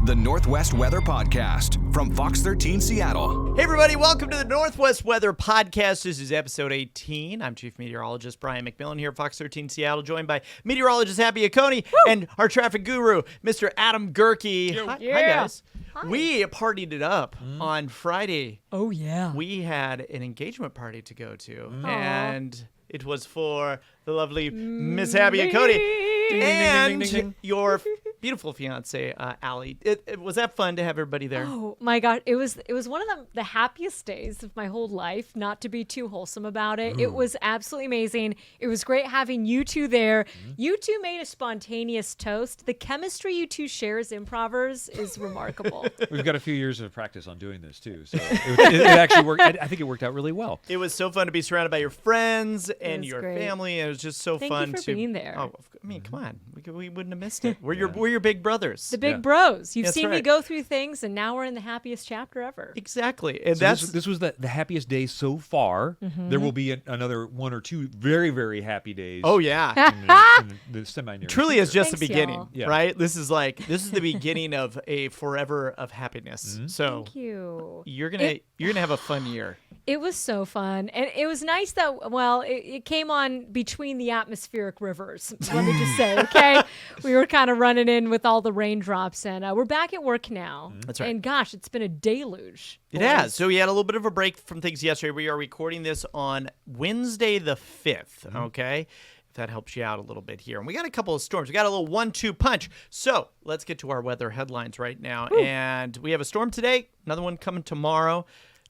The Northwest Weather Podcast from Fox 13 Seattle. Hey everybody, welcome to the Northwest Weather Podcast. This is episode 18. I'm Chief Meteorologist Brian McMillan here at Fox 13 Seattle, joined by meteorologist Happy Akoni and our traffic guru, Mr. Adam Gerke. Hi guys. Hi. We partied it up on Friday. Oh, yeah. We had an engagement party to go to, and it was for the lovely Miss Happy Akoni and your beautiful fiance, Allie. Was that fun to have everybody there? Oh my God, it was one of the happiest days of my whole life. Not to be too wholesome about it, it was absolutely amazing. It was great having you two there. You two made a spontaneous toast. The chemistry you two share as improvers is remarkable. We've got a few years of practice on doing this too, so it actually worked. I think it worked out really well. It was so fun to be surrounded by your friends and your great. family. It was just so Thank fun you for to being there. Oh, I mean, come on, we wouldn't have missed it. We're your big brothers. The big bros. You've That's seen me right. go through things, and now we're in the happiest chapter ever. Exactly, and So this was the happiest day so far. There will be another one or two very, very happy days. Oh yeah. in the semi-near Truly, it's just the Thanks, beginning, y'all. Yeah. right? This is the beginning of a forever of happiness. So Thank you. you're gonna have a fun year. It was so fun. And it was nice that, well, it came on between the atmospheric rivers, let me just say, okay? We were kind of running in with all the raindrops, and we're back at work now. That's right. And gosh, it's been a deluge. It has. So we had a little bit of a break from things yesterday. We are recording this on Wednesday the 5th, okay? If that helps you out a little bit here. And we got a couple of storms. We got a little 1-2 punch. So let's get to our weather headlines right now. And we have a storm today, another one coming tomorrow.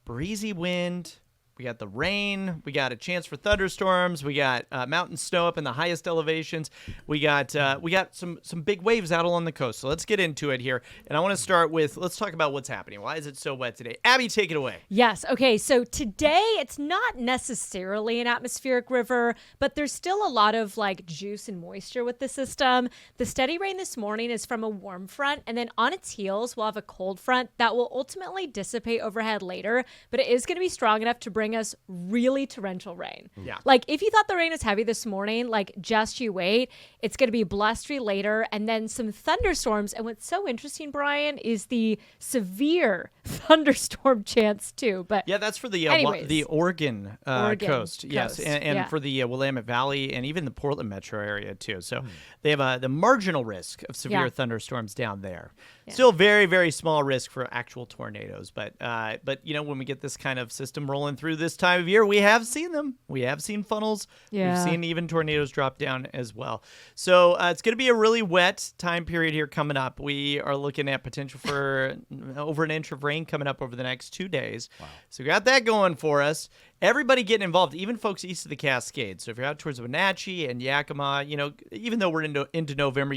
Breezy wind. We got the rain. We got a chance for thunderstorms. We got mountain snow up in the highest elevations. We got some big waves out along the coast. So let's get into it here. And I want to start with, let's talk about what's happening. Why is it so wet today? Abby, take it away. Yes. Okay. So today it's not necessarily an atmospheric river, but there's still a lot of like juice and moisture with the system. The steady rain this morning is from a warm front, and then on its heels we'll have a cold front that will ultimately dissipate overhead later, but it is going to be strong enough to bring us really torrential rain. Yeah. Like if you thought the rain was heavy this morning, like just you wait, it's going to be blustery later, and then some thunderstorms. And what's so interesting, Brian, is the severe thunderstorm chance too. But Yeah, that's for the anyways. Oregon, Oregon coast. Yes, coast, and yeah. for the Willamette Valley and even the Portland metro area too. So they have the marginal risk of severe Yeah. thunderstorms down there. Yeah. Still very, very small risk for actual tornadoes. But you know, when we get this kind of system rolling through this time of year, we have seen them. We have seen funnels. Yeah. We've seen even tornadoes drop down as well. So it's going to be a really wet time period here coming up. We are looking at potential for over an inch of rain coming up over the next 2 days. Wow. So we got that going for us. Everybody getting involved, even folks east of the Cascades. So if you're out towards Wenatchee and Yakima, you know, even though we're into November,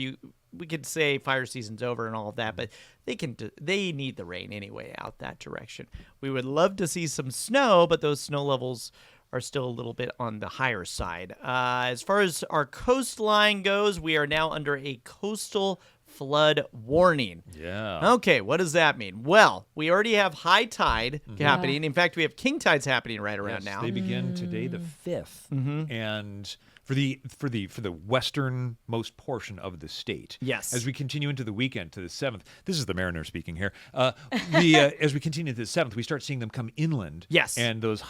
we could say fire season's over and all of that, but they need the rain anyway out that direction. We would love to see some snow, but those snow levels are still a little bit on the higher side. As far as our coastline goes, we are now under a coastal flood warning. Yeah. Okay, what does that mean? Well, we already have high tide happening. In fact, we have king tides happening right around now. They begin today the 5th, and for the westernmost portion of the state. Yes. As we continue into the weekend to the 7th, this is the mariner speaking here. As we continue to the 7th, we start seeing them come inland. Yes. And those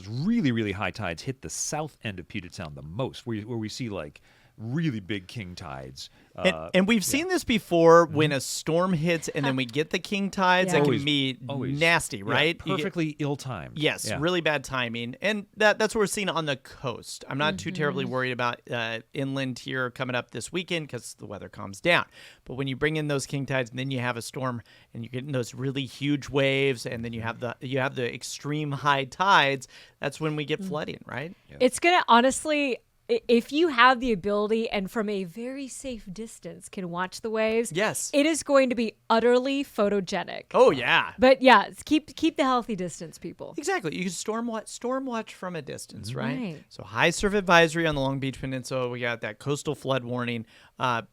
really, really high tides hit the south end of Puget Sound the most, where we see like really big king tides. And we've seen this before when a storm hits and then we get the king tides. Yeah. That can be nasty, right? Yeah, perfectly ill-timed. Yes, Yeah. really bad timing. And that's what we're seeing on the coast. I'm not too terribly worried about inland here coming up this weekend because the weather calms down. But when you bring in those king tides and then you have a storm and you're getting those really huge waves and then you have the extreme high tides, that's when we get flooding, right? it's going to honestly, if you have the ability and from a very safe distance can watch the waves, Yes. it is going to be utterly photogenic. Oh, yeah. But yeah, keep the healthy distance, people. Exactly. You can storm watch from a distance, right? Right. So high surf advisory on the Long Beach Peninsula. We got that coastal flood warning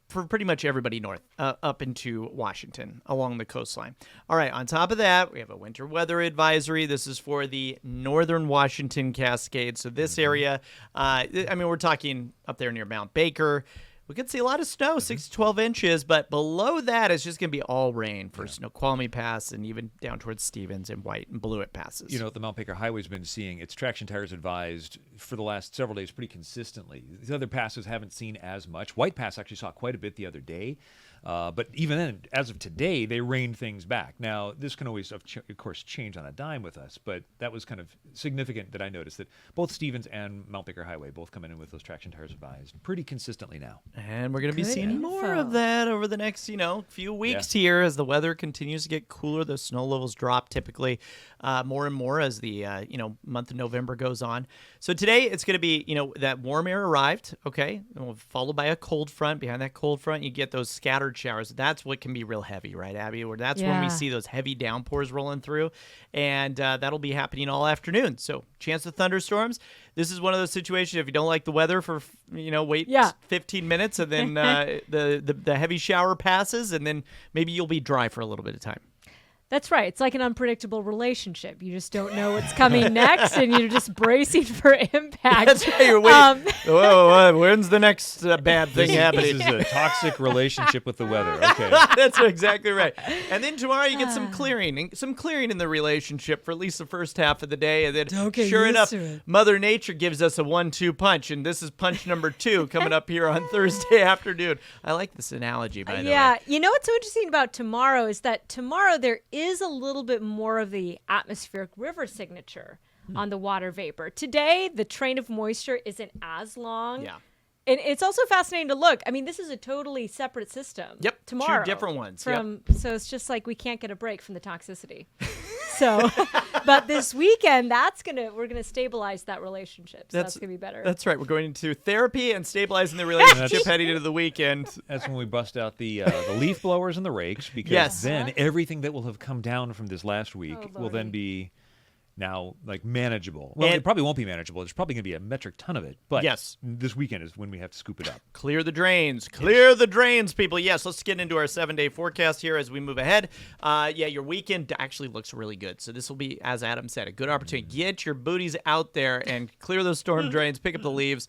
for pretty much everybody north up into Washington along the coastline. All right. On top of that, we have a winter weather advisory. This is for the northern Washington Cascades. So this area, I mean, we're talking up there near Mount Baker. we could see a lot of snow, 6 to 12 inches, but below that, it's just going to be all rain for Snoqualmie Pass and even down towards Stevens and White and Blewett passes. You know, the Mount Baker Highway's been seeing its traction tires advised for the last several days pretty consistently. The other passes haven't seen as much. White Pass actually saw quite a bit the other day. But even then, as of today, they reined things back. Now, this can always, of course, change on a dime with us, but that was kind of significant that I noticed that both Stevens and Mount Baker Highway both come in with those traction tires advised pretty consistently now. And we're going to be Good seeing info. more of that over the next, few weeks here as the weather continues to get cooler. The snow levels drop typically more and more as the, month of November goes on. So today it's going to be, that warm air arrived, okay, followed by a cold front. Behind that cold front, you get those scattered showers. That's what can be real heavy, right, Abby? Or that's when we see those heavy downpours rolling through, and that'll be happening all afternoon. So chance of thunderstorms. This is one of those situations, if you don't like the weather for, wait 15 minutes, and then the heavy shower passes, and then maybe you'll be dry for a little bit of time. That's right. It's like an unpredictable relationship. You just don't know what's coming next, and you're just bracing for impact. That's right. You're waiting. Whoa, when's the next bad thing happening? This is a toxic relationship with the weather. Okay. That's exactly right. And then tomorrow you get some clearing in the relationship for at least the first half of the day. And then sure enough, Mother Nature gives us a 1-2 punch. And this is punch number 2 coming up here on Thursday afternoon. I like this analogy, by the way. Yeah. You know what's so interesting about tomorrow is that tomorrow there is a little bit more of the atmospheric river signature on the water vapor. Today, the train of moisture isn't as long. Yeah. And it's also fascinating to look. I mean, this is a totally separate system. Yep. Tomorrow. 2 different ones. So it's just like we can't get a break from the toxicity. So, but this weekend, we're gonna stabilize that relationship. So that's gonna be better. That's right. We're going into therapy and stabilizing the relationship heading into the weekend. That's when we bust out the leaf blowers and the rakes, because then everything that will have come down from this last week will then be now like manageable. Well, it probably won't be manageable. There's probably going to be a metric ton of it. But this weekend is when we have to scoop it up. Clear the drains. Clear the drains, people. Yes, let's get into our 7-day forecast here as we move ahead. Your weekend actually looks really good. So this will be, as Adam said, a good opportunity. Get your booties out there and clear those storm drains, pick up the leaves.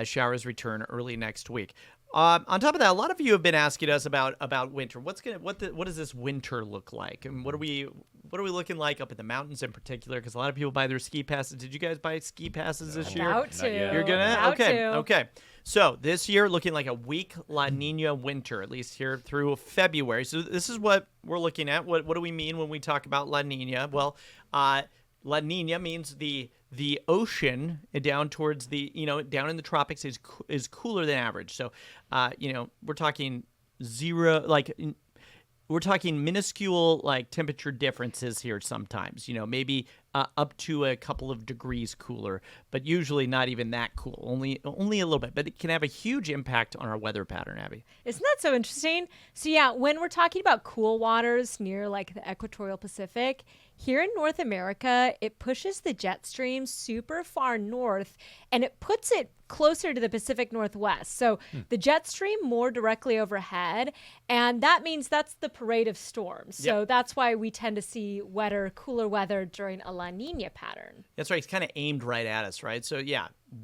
Showers return early next week. On top of that, a lot of you have been asking us about winter. What does this winter look like, and what are we looking like up in the mountains in particular? Because a lot of people buy their ski passes. Did you guys buy ski passes this year? About to. You're gonna? Okay. So this year looking like a weak La Niña winter, at least here through February. So this is what we're looking at. What do we mean when we talk about La Niña? Well, La Niña means the ocean down towards down in the tropics is cooler than average. So, we're talking we're talking minuscule temperature differences here sometimes, maybe up to a couple of degrees cooler, but usually not even that cool, only a little bit. But it can have a huge impact on our weather pattern, Abby. Isn't that so interesting? So when we're talking about cool waters near the equatorial Pacific, here in North America, it pushes the jet stream super far north, and it puts it closer to the Pacific Northwest. So the jet stream more directly overhead, and that means that's the parade of storms. So that's why we tend to see wetter, cooler weather during a La Niña pattern. That's right. It's kind of aimed right at us, right? So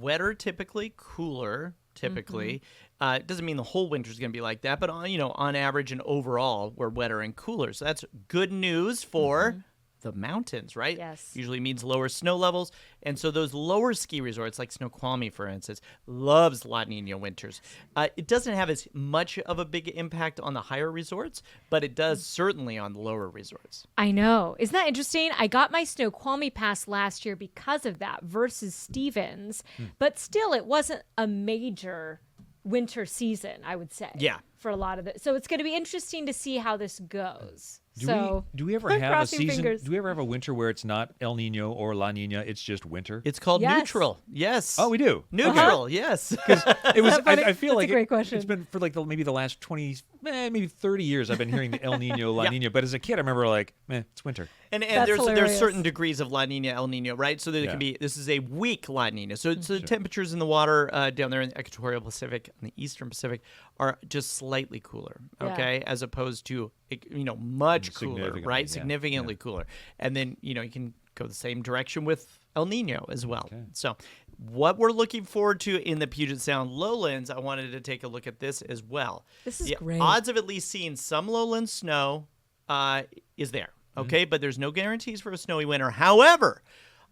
wetter typically, cooler typically. It doesn't mean the whole winter is going to be like that, but on average and overall, we're wetter and cooler. So that's good news for the mountains, right? Yes. Usually means lower snow levels. And so those lower ski resorts, like Snoqualmie, for instance, loves La Niña winters. It doesn't have as much of a big impact on the higher resorts, but it does certainly on the lower resorts. I know. Isn't that interesting? I got my Snoqualmie pass last year because of that versus Stevens, but still it wasn't a major winter season, I would say. Yeah. For a lot of it. So it's going to be interesting to see how this goes. Do we ever have a season? Fingers. Do we ever have a winter where it's not El Nino or La Nina? It's just winter. It's called neutral. Yes. Oh, we do. Neutral. Yes. Because it was. I feel like That's a great question. It's been for maybe the last 20, maybe 30 years. I've been hearing the El Nino, La Nina. But as a kid, I remember it's winter. And there's certain degrees of La Nina, El Nino, right? So there can be. This is a weak La Nina. So the temperatures in the water down there in the equatorial Pacific and the eastern Pacific are just slightly cooler, okay, as opposed to much cooler, right? Significantly cooler. And then you can go the same direction with El Nino as well. Okay. So What we're looking forward to in the Puget Sound lowlands, I wanted to take a look at this as well. This is the great. Odds of at least seeing some lowland snow is there, okay? But there's no guarantees for a snowy winter. However,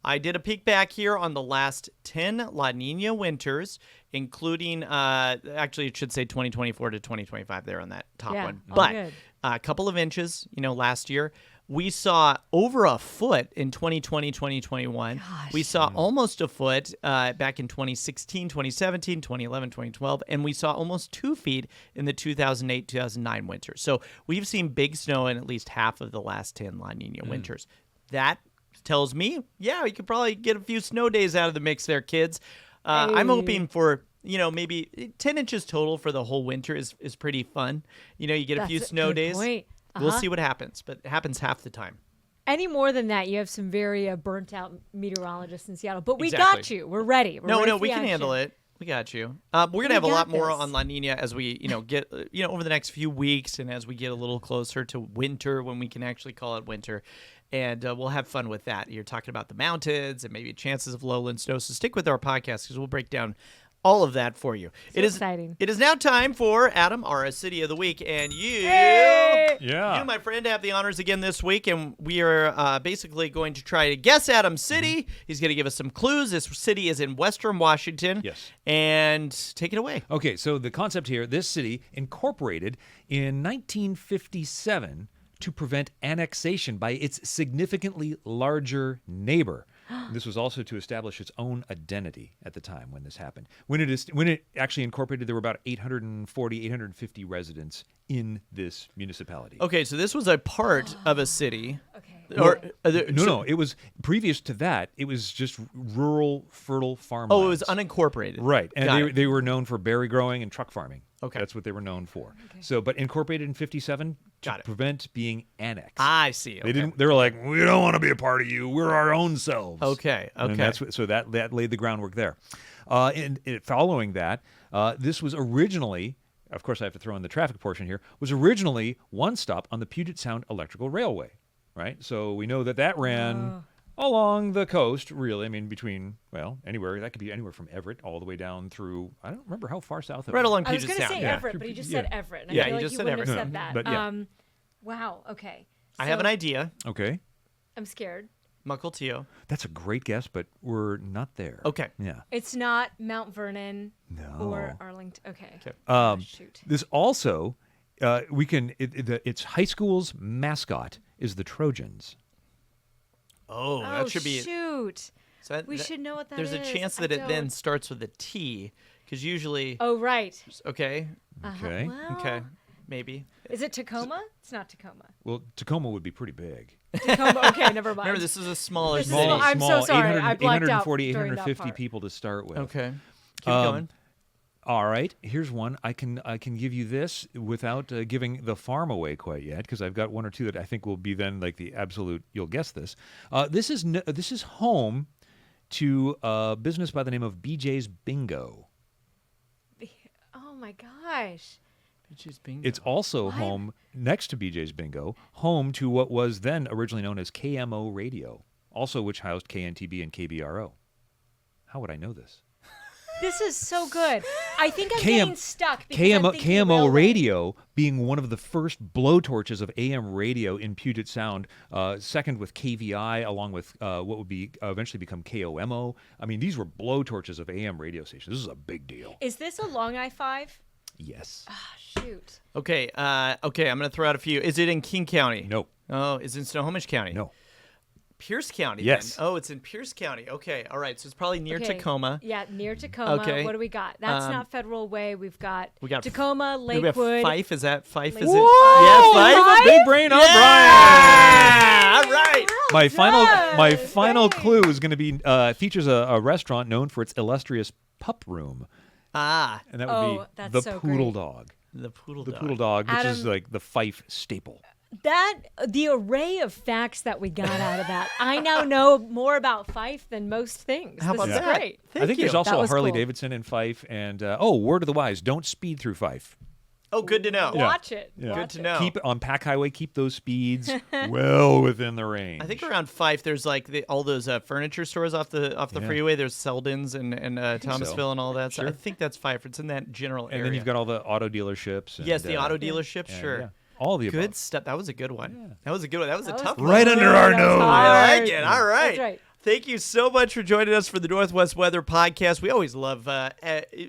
I did a peek back here on the last 10 La Nina winters, including, actually it should say 2024 to 2025 there on that top one. But good. a couple of inches, last year. We saw over a foot in 2020, 2021. Gosh. We saw almost a foot back in 2016, 2017, 2011, 2012. And we saw almost 2 feet in the 2008, 2009 winter. So we've seen big snow in at least half of the last 10 La Nina winters. That tells me, you could probably get a few snow days out of the mix there, kids. I'm hoping for, maybe 10 inches total for the whole winter is pretty fun. You get a few snow days. Point. We'll see what happens, but it happens half the time. Any more than that, you have some very burnt out meteorologists in Seattle. But we Exactly. got you. We're ready. We're ready No, for we the can action. handle it. We got you. We're gonna have a got lot more this. on La Nina as we, get, over the next few weeks, and as we get a little closer to winter, when we can actually call it winter, and we'll have fun with that. You're talking about the mountains and maybe chances of lowland snow. So stick with our podcast because we'll break down all of that for you. So exciting. It is now time for Adam, our City of the Week, and you, Yeah. you, my friend, have the honors again this week, and we are basically going to try to guess Adam's city. He's going to give us some clues. This city is in Western Washington. Yes. And take it away. Okay, so the concept here, this city incorporated in 1957 to prevent annexation by its significantly larger neighbor. This was also to establish its own identity at the time when this happened. When it actually incorporated, there were about 850 residents in this municipality. Okay, so this was a part of a city. Okay. Or No, it was previous to that. It was just rural, fertile farmland. Oh, it was unincorporated. Right, and Got it. they were known for berry growing and truck farming. Okay. That's what they were known for. So, but incorporated in 57 to Got it. prevent being annexed. I see. Okay. They didn't. They were like, we don't want to be a part of you. We're our own selves. Okay. And that's so that laid the groundwork there. Following that, this was originally, of course, I have to throw in the traffic portion here. Was originally one stop on the Puget Sound Electrical Railway, right? So we know that ran along the coast, really. I mean, between anywhere that could be anywhere from Everett all the way down through. I don't remember how far south. right along I was Puget going to Sound. say Yeah. Everett, but he just said Everett. And Yeah, I feel he like just you said wouldn't Everett. have said that. But yeah. Wow. Okay. I have an idea. Okay, I'm scared. Mukilteo. that's a great guess, but we're not there. Okay. Yeah. It's not Mount Vernon No. or Arlington. Okay. Okay. Shoot. This also, its high school's mascot is the Trojans. Oh, that should be. Shoot. So We should know what that There's is. a chance I that it then don't. starts with a T, because usually. Oh, right. Okay. Okay. Well, Okay. Maybe. Is it Tacoma? It's not Tacoma. Well, Tacoma would be pretty big. Tacoma. Okay, never mind. Remember, this is a smaller This is city. small. I'm so sorry. 800 I blacked out 840, during that 850 part. people to start with. Okay. Keep going. All right, here's one. I can give you this without giving the farm away quite yet, because I've got one or two that I think will be then like the absolute. You'll guess this. This is home to a business by the name of BJ's Bingo. Oh my gosh. Beaches Bingo. It's also home next to BJ's Bingo, home to what was then originally known as KMO Radio, also which housed KNTB and KBRO. How would I know this? This is so good. I think I'm KM getting stuck because I'm thinking KMO railway. Radio being one of the first blowtorches of AM radio in Puget Sound, second with KVI, along with what would be eventually become KOMO. I mean, these were blowtorches of AM radio stations. This is a big deal. Is this along I-5? Yes. Shoot. Okay. I'm going to throw out a few. Is it in King County? No. Oh, is it in Snohomish County? No. Pierce County. Yes. Then. Oh, it's in Pierce County. Okay. All right. So it's probably near Okay. Tacoma. Yeah, near Tacoma. Okay. What do we got? That's not Federal Way. We got Tacoma, Do we have Lakewood. Fife? Is that Fife? Is it? Whoa! Yeah, Fife. Fife? Big brain on Yeah! All right. My done. final Great. clue is going to be features a restaurant known for its illustrious pup room, Ah, and that would Oh, be that's the so Poodle great. Dog. the poodle The dog. Poodle Dog, which is Adam- like the Fife staple. The array of facts that we got out of that. I now know more about Fife than most things. How this about is that? great. Thank I think you. there's also That a was Harley cool. Davidson in Fife, and word of the wise: don't speed through Fife. Oh, good to know. Watch it. Yeah. Good Watch to it. know. Keep on Pack Highway. Keep those speeds well within the range. I think around Fife, there's like all those furniture stores off the freeway. There's Selden's and Thomasville and all that. So I think that's Fife. It's in that general area. And then you've got all the auto dealerships. And, yes, the auto dealerships. Sure. Yeah. All the Good above. stuff. That was a good one. That was a good one. That was a tough one. Right under our nose. I like it. All right. That's right. Thank you so much for joining us for the Northwest Weather Podcast. We always love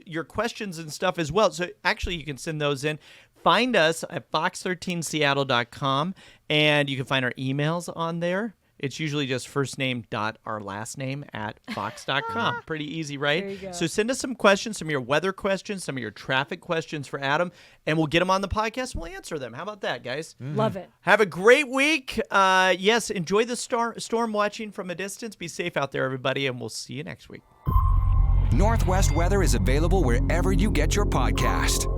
your questions and stuff as well. So actually, you can send those in. Find us at fox13seattle.com, and you can find our emails on there. It's usually just first name dot our last name at fox.com. Pretty easy, right? There you go. So send us some questions, some of your weather questions, some of your traffic questions for Adam, and we'll get them on the podcast and we'll answer them. How about that, guys? Love it. Have a great week. Yes, enjoy the storm watching from a distance. Be safe out there, everybody, and we'll see you next week. Northwest Weather is available wherever you get your podcast.